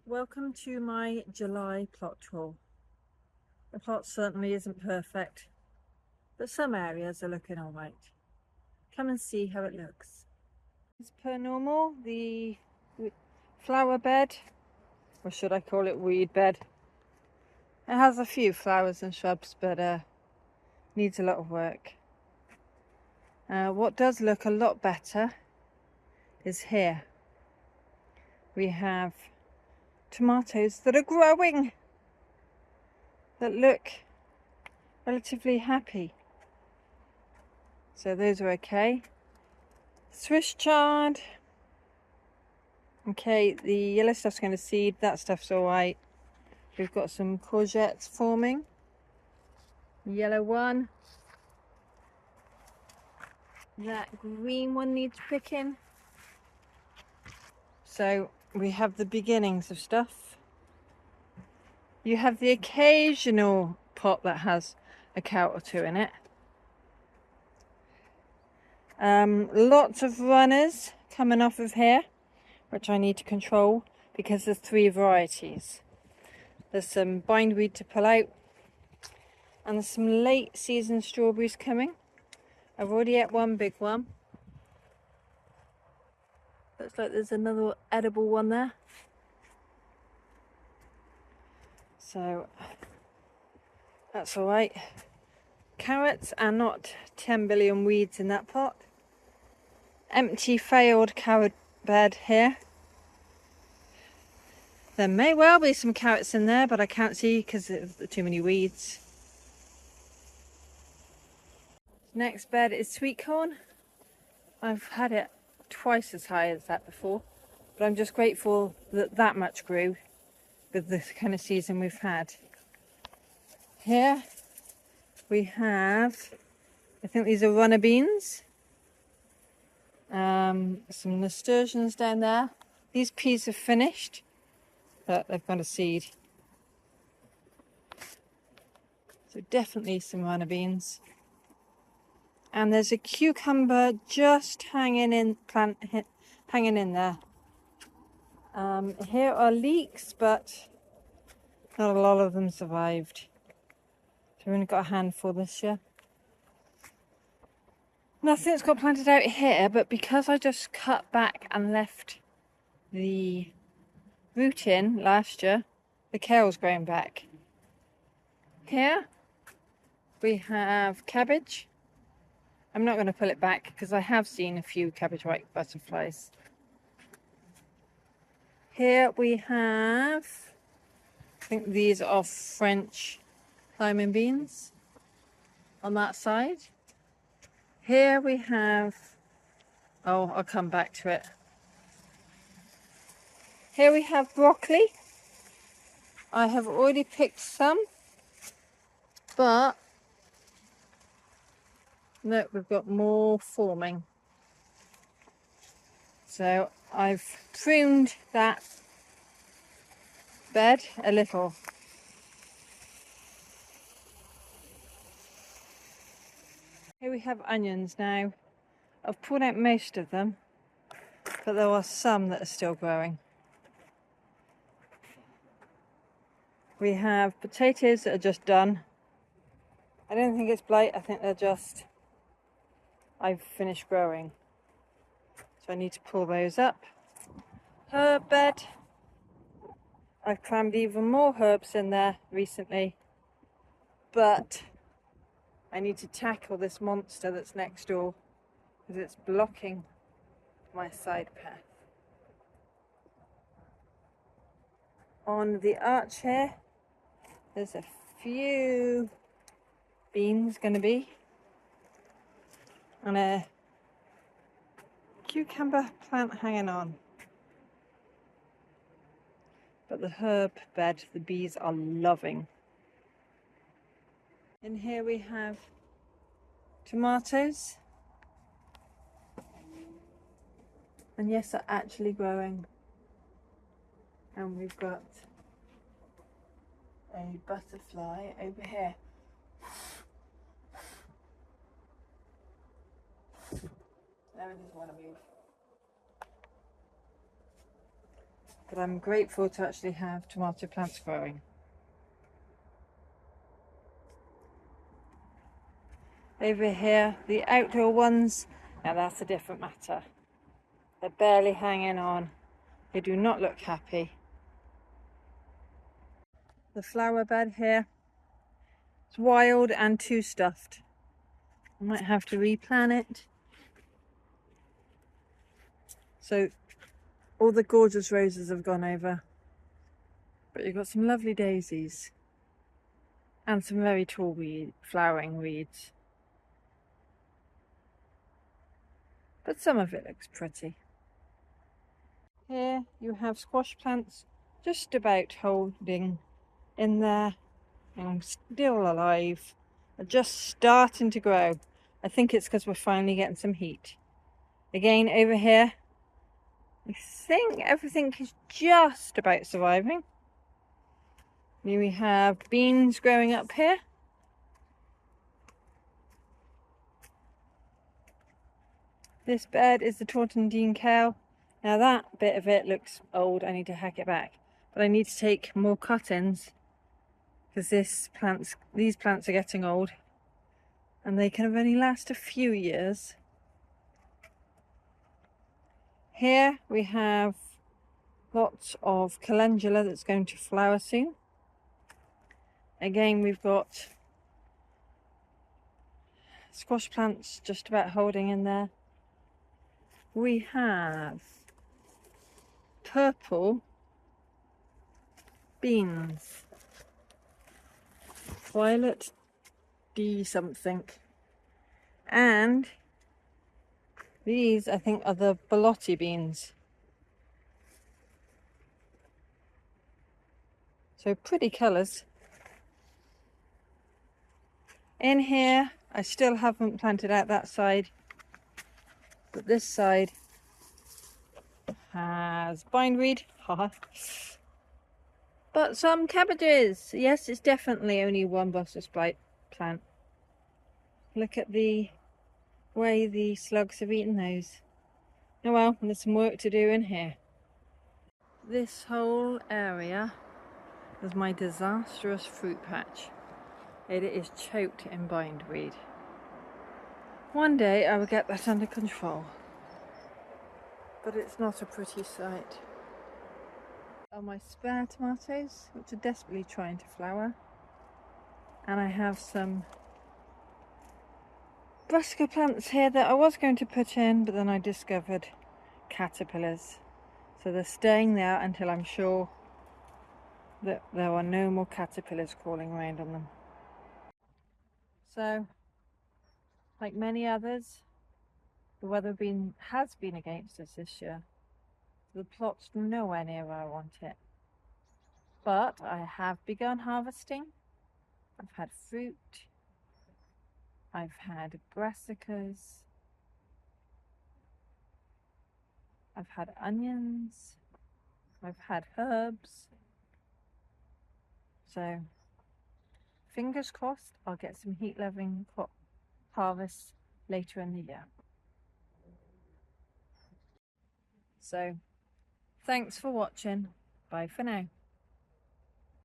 Welcome to my July plot tour. The plot certainly isn't perfect, but some areas are looking alright. Come and see how it looks. As per normal, the flower bed, or should I call it weed bed, it has a few flowers and shrubs, but needs a lot of work. What does look a lot better is here. We have tomatoes that are growing, that look relatively happy. So those are okay. Swiss chard. Okay, the yellow stuff's going to seed. That stuff's alright. We've got some courgettes forming. Yellow one. That green one needs picking. So we have the beginnings of stuff. You have the occasional pot that has a carrot or two in it. Lots of runners coming off of here, which I need to control because there's 3 varieties. There's some bindweed to pull out, and there's some late season strawberries coming. I've already ate one big one. Looks like there's another edible one there. So that's alright. Carrots are not 10 billion weeds in that pot. Empty failed carrot bed here. There may well be some carrots in there, but I can't see because of too many weeds. Next bed is sweet corn. I've had it twice as high as that before, but I'm just grateful that that much grew with the kind of season we've had. Here we have, I think these are runner beans. Some nasturtiums down there. These peas are finished, but they've got a seed. So definitely some runner beans. And there's a cucumber just hanging in there. Here are leeks, but not a lot of them survived. So we've only got a handful this year. Nothing's got planted out here, but because I just cut back and left the root in last year, the kale's growing back. Here we have cabbage. I'm not going to pull it back because I have seen a few cabbage white butterflies. Here we have, I think these are French lima beans on that side. Here we have, oh, I'll come back to it. Here we have broccoli. I have already picked some, but look, we've got more forming. So I've pruned that bed a little. Here we have onions now. I've pulled out most of them, but there are some that are still growing. We have potatoes that are just done. I don't think it's blight, I think they're just, I've finished growing. So I need to pull those up. Herb bed. I've crammed even more herbs in there recently, but I need to tackle this monster that's next door because it's blocking my side path. On the arch here, there's a few beans going to be, and a cucumber plant hanging on. But the herb bed, the bees are loving. In here we have tomatoes. And yes, they're actually growing. And we've got a butterfly over here. Now I just want to move. but I'm grateful to actually have tomato plants growing. Over here, the outdoor ones, now that's a different matter. They're barely hanging on. They do not look happy. The flower bed here, it's wild and too stuffed. I might have to replant it. So all the gorgeous roses have gone over. But you've got some lovely daisies. And some very tall flowering weeds. But some of it looks pretty. Here you have squash plants just about holding in there and still alive. They're just starting to grow. I think it's because we're finally getting some heat. Again, over here, I think everything is just about surviving. Here we have beans growing up here. This bed is the Tortondine kale. Now that bit of it looks old. I need to hack it back. But I need to take more cuttings because these plants are getting old and they can only last a few years. Here we have lots of calendula that's going to flower soon. Again, we've got squash plants just about holding in there. We have purple beans, violet D something, and these I think are the Bolotti beans. So pretty colours. In here I still haven't planted out that side, but this side has bindweed, haha. But some cabbages. Yes, it's definitely only one Brussels sprout plant. Look at the way the slugs have eaten those. Oh well, there's some work to do in here. This whole area is my disastrous fruit patch. It is choked in bindweed. One day I will get that under control. But it's not a pretty sight. Are my spare tomatoes, which are desperately trying to flower. And I have some brassica plants here that I was going to put in, but then I discovered caterpillars. So they're staying there until I'm sure that there are no more caterpillars crawling around on them. So, like many others, the weather has been against us this year. The plot's nowhere near where I want it. But I have begun harvesting. I've had fruit. I've had brassicas. I've had onions. I've had herbs. So, fingers crossed, I'll get some heat-loving harvests later in the year. So, thanks for watching. Bye for now.